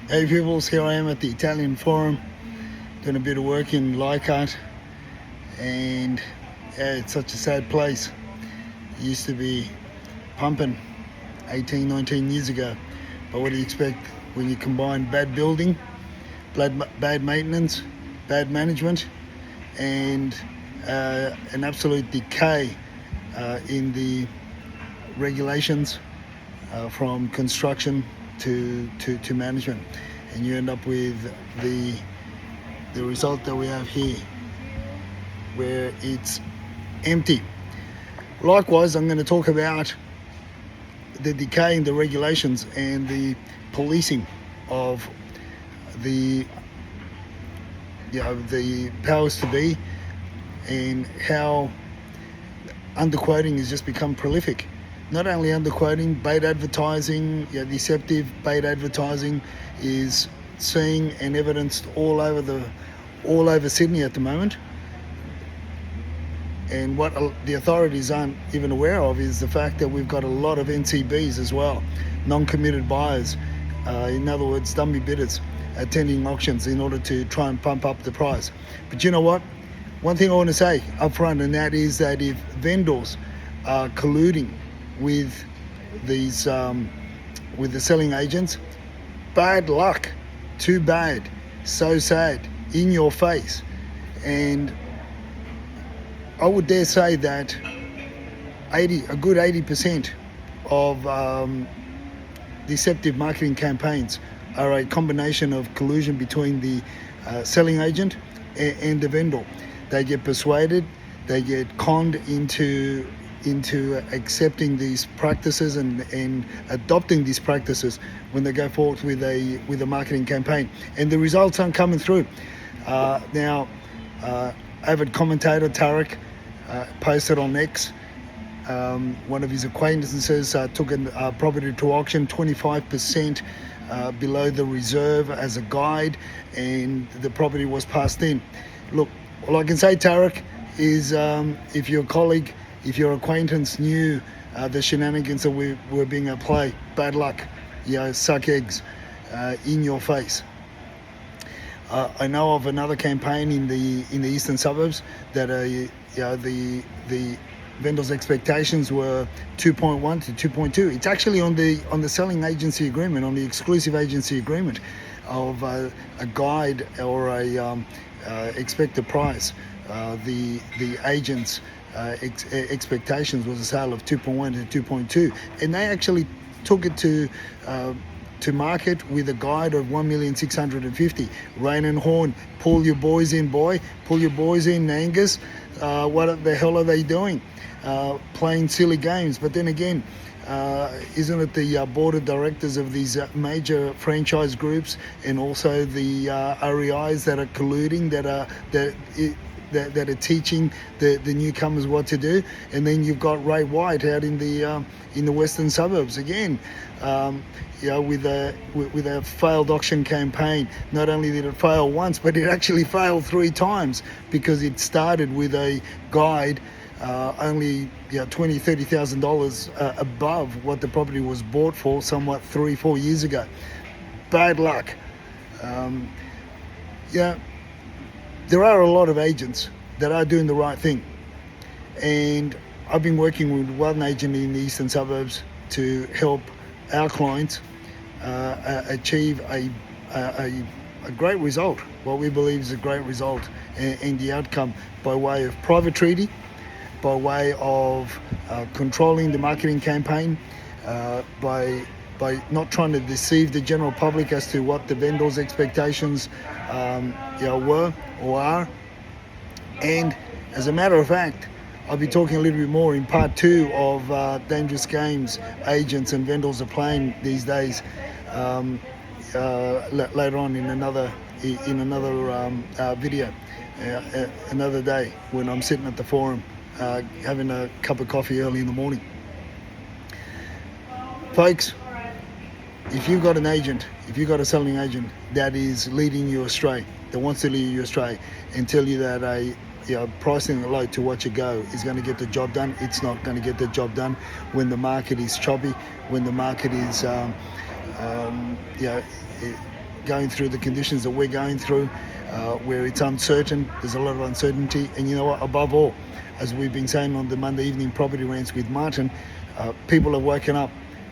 Hey peoples, here I am at the Italian Forum doing a bit of work in Leichhardt, and it's such a sad place. It used to be pumping 18, 19 years ago, but what do you expect when you combine bad building, bad maintenance, bad management, and an absolute decay in the regulations from construction to management, and you end up with the result that we have here, where it's empty. Likewise, I'm going to talk about the decay in the regulations and the policing of the the powers to be, and how underquoting has just become prolific. Not only underquoting, bait advertising, deceptive bait advertising is seen and evidenced all over Sydney at the moment. And what the authorities aren't even aware of is the fact that we've got a lot of NCBs as well, non-committed buyers, in other words, dummy bidders, attending auctions in order to try and pump up the price. But you know what? One thing I want to say up front, and that is that if vendors are colluding with these with the selling agents, bad luck, too bad, so sad, in your face. And I would dare say that a good 80% of deceptive marketing campaigns are a combination of collusion between the selling agent and the vendor. They get persuaded, they get conned into accepting these practices and adopting these practices when they go forward with a marketing campaign, and the results aren't coming through. Now, avid commentator Tarek posted on X. One of his acquaintances took a property to auction 25% below the reserve as a guide, and the property was passed in. Look, all I can say, Tarek, is if your colleague, if your acquaintance knew the shenanigans that were being at play, bad luck, suck eggs in your face. I know of another campaign in the eastern suburbs that the vendors' expectations were 2.1 to 2.2. It's actually on the selling agency agreement, on the exclusive agency agreement of a guide or a expected price. The agent's expectations was a sale of 2.1 to 2.2, and they actually took it to market with a guide of 1,650,000. Rain and horn, pull your boys in, boy, pull your boys in, Angus. What the hell are they doing? Playing silly games. But then again, isn't it the board of directors of these major franchise groups and also the REIs that are colluding, that are teaching the newcomers what to do? And then you've got Ray White out in the western suburbs again, with a failed auction campaign. Not only did it fail once, but it actually failed 3 times, because it started with a guide only $20,000-$30,000 above what the property was bought for, somewhat 3-4 years ago. Bad luck. There are a lot of agents that are doing the right thing, and I've been working with one agent in the eastern suburbs to help our clients achieve a great result, what we believe is a great result, and the outcome by way of private treaty, by way of controlling the marketing campaign, by not trying to deceive the general public as to what the vendors' expectations were or are. And as a matter of fact, I'll be talking a little bit more in part 2 of dangerous games agents and vendors are playing these days, later on in another video, another day, when I'm sitting at the forum having a cup of coffee early in the morning. Folks, if you've got an agent, if you've got a selling agent that is leading you astray, that wants to lead you astray and tell you that pricing it low to what you go is going to get the job done, it's not going to get the job done when the market is choppy, when the market is going through the conditions that we're going through, where it's uncertain. There's a lot of uncertainty, and you know what? Above all, as we've been saying on the Monday evening property rants with Martin, people have woken up.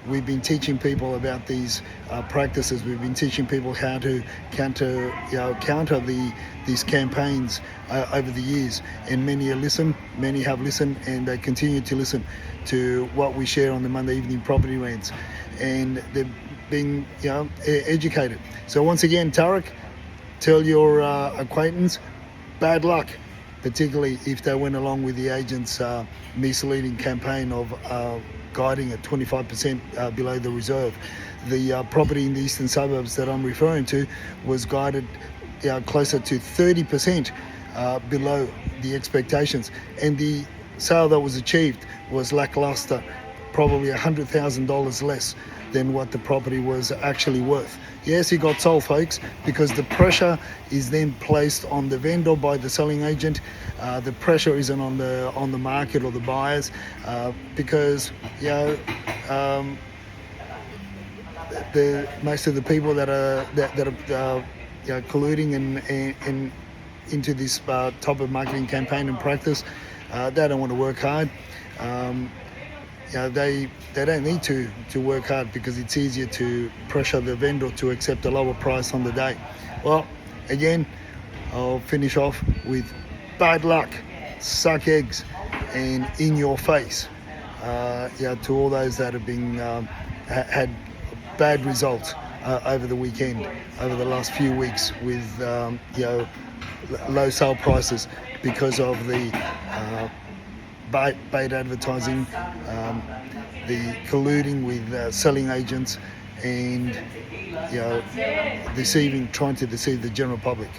We've been teaching people about these practices. We've been teaching people how to counter these campaigns over the years, and many have listened, and they continue to listen to what we share on the Monday evening property rants, and they've been educated. So once again, Tarek, tell your acquaintance, bad luck, particularly if they went along with the agent's misleading campaign of guiding at 25% below the reserve. The property in the eastern suburbs that I'm referring to was guided closer to 30% below the expectations, and the sale that was achieved was lackluster, probably $100,000 less than what the property was actually worth. Yes, he got sold, folks, because the pressure is then placed on the vendor by the selling agent. The pressure isn't on the market or the buyers, because most of the people that are colluding and into this type of marketing campaign and practice, they don't want to work hard. They don't need to work hard, because it's easier to pressure the vendor to accept a lower price on the day. Well, again, I'll finish off with bad luck, suck eggs, and in your face. To all those that have been had bad results over the weekend, over the last few weeks, with low sale prices because of the bait advertising, the colluding with selling agents, and trying to deceive the general public.